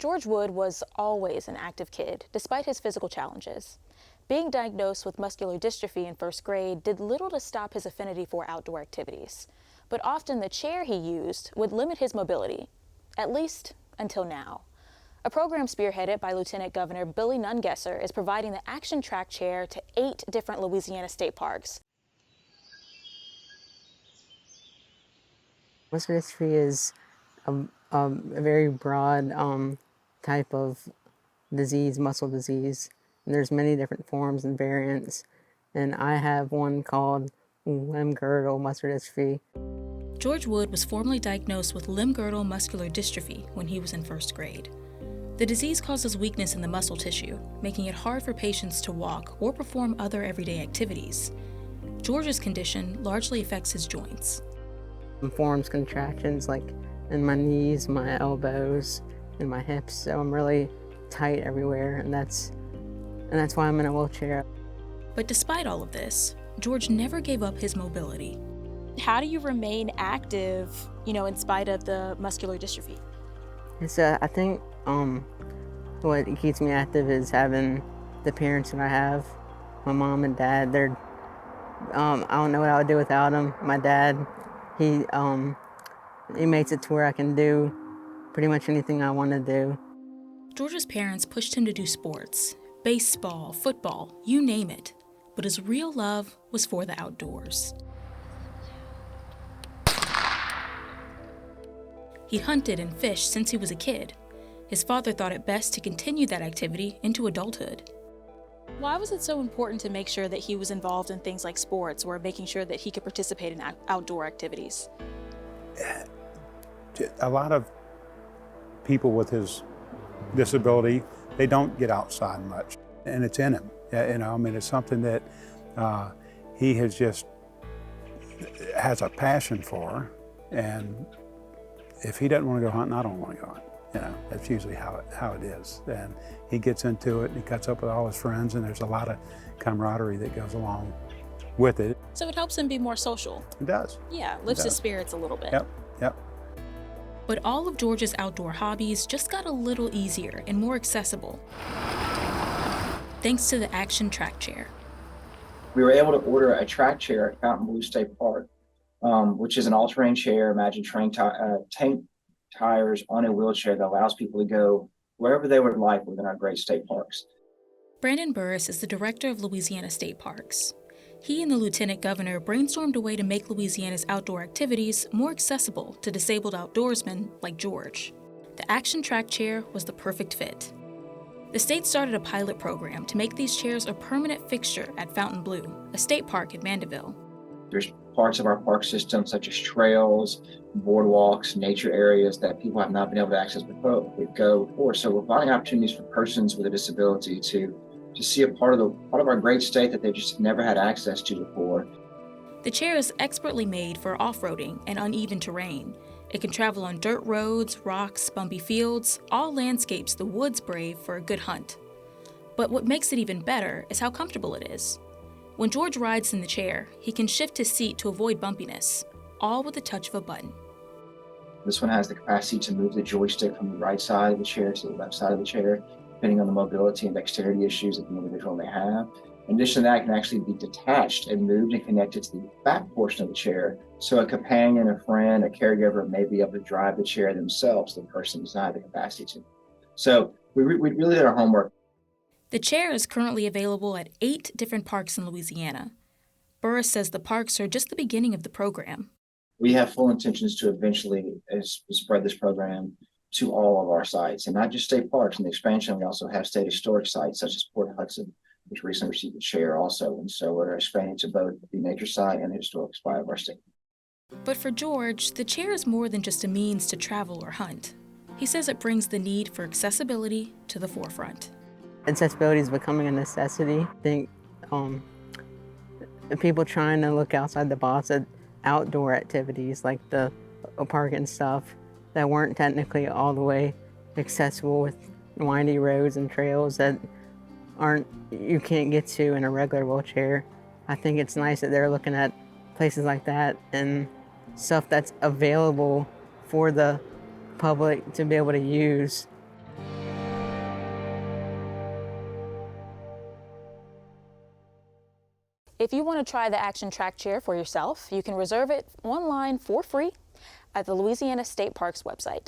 George Wood was always an active kid, despite his physical challenges. Being diagnosed with muscular dystrophy in first grade did little to stop his affinity for outdoor activities. But often the chair he used would limit his mobility, at least until now. A program spearheaded by Lieutenant Governor Billy Nungesser is providing the Action Track Chair to 8 different Louisiana state parks. Muscular dystrophy is a very broad type of disease, muscle disease. And there's many different forms and variants. And I have one called limb-girdle muscular dystrophy. George Wood was formally diagnosed with limb-girdle muscular dystrophy when he was in first grade. The disease causes weakness in the muscle tissue, making it hard for patients to walk or perform other everyday activities. George's condition largely affects his joints. It forms contractions like in my knees, my elbows, and my hips, so I'm really tight everywhere, and that's why I'm in a wheelchair. But despite all of this, George never gave up his mobility. How do you remain active, in spite of the muscular dystrophy? It's I think what keeps me active is having the parents that I have. My mom and dad, they're I don't know what I would do without them. My dad, he makes it to where I can do pretty much anything I want to do. George's parents pushed him to do sports, baseball, football, you name it. But his real love was for the outdoors. He'd hunted and fished since he was a kid. His father thought it best to continue that activity into adulthood. Why was it so important to make sure that he was involved in things like sports or making sure that he could participate in outdoor activities? A lot of people with his disability, they don't get outside much, and it's in him. It's something that he has a passion for, and if he doesn't want to go hunting, I don't want to go hunting. That's usually how it is. And he gets into it, and he cuts up with all his friends, and there's a lot of camaraderie that goes along with it. So it helps him be more social. It does. Yeah, lifts his spirits a little bit. Yep. But all of George's outdoor hobbies just got a little easier and more accessible, thanks to the Action Track Chair. We were able to order a track chair at Fountain Blue State Park, which is an all-terrain chair. Imagine tank tires on a wheelchair that allows people to go wherever they would like within our great state parks. Brandon Burris is the director of Louisiana State Parks. He and the Lieutenant Governor brainstormed a way to make Louisiana's outdoor activities more accessible to disabled outdoorsmen like George. The Action Track Chair was the perfect fit. The state started a pilot program to make these chairs a permanent fixture at Fountain Blue, a state park in Mandeville. There's parts of our park system, such as trails, boardwalks, nature areas that people have not been able to access before. So we're finding opportunities for persons with a disability to see a part of our great state that they've just never had access to before. The chair is expertly made for off-roading and uneven terrain. It can travel on dirt roads, rocks, bumpy fields, all landscapes the woods brave for a good hunt. But what makes it even better is how comfortable it is. When George rides in the chair, he can shift his seat to avoid bumpiness, all with the touch of a button. This one has the capacity to move the joystick from the right side of the chair to the left side of the chair, depending on the mobility and dexterity issues that the individual may have. In addition to that, it can actually be detached and moved and connected to the back portion of the chair, so a companion, a friend, a caregiver may be able to drive the chair themselves, the person does not have the capacity to. So we really did our homework. The chair is currently available at 8 different parks in Louisiana. Burris says the parks are just the beginning of the program. We have full intentions to eventually spread this program to all of our sites, and not just state parks. In the expansion, we also have state historic sites such as Port Hudson, which recently received a chair also. And so we're expanding to both the nature site and the historic spot of our state. But for George, the chair is more than just a means to travel or hunt. He says it brings the need for accessibility to the forefront. Accessibility is becoming a necessity. I think people trying to look outside the box at outdoor activities like the park and stuff that weren't technically all the way accessible with windy roads and trails that you can't get to in a regular wheelchair. I think it's nice that they're looking at places like that and stuff that's available for the public to be able to use. If you want to try the Action Track chair for yourself, you can reserve it online for free at the Louisiana State Parks website.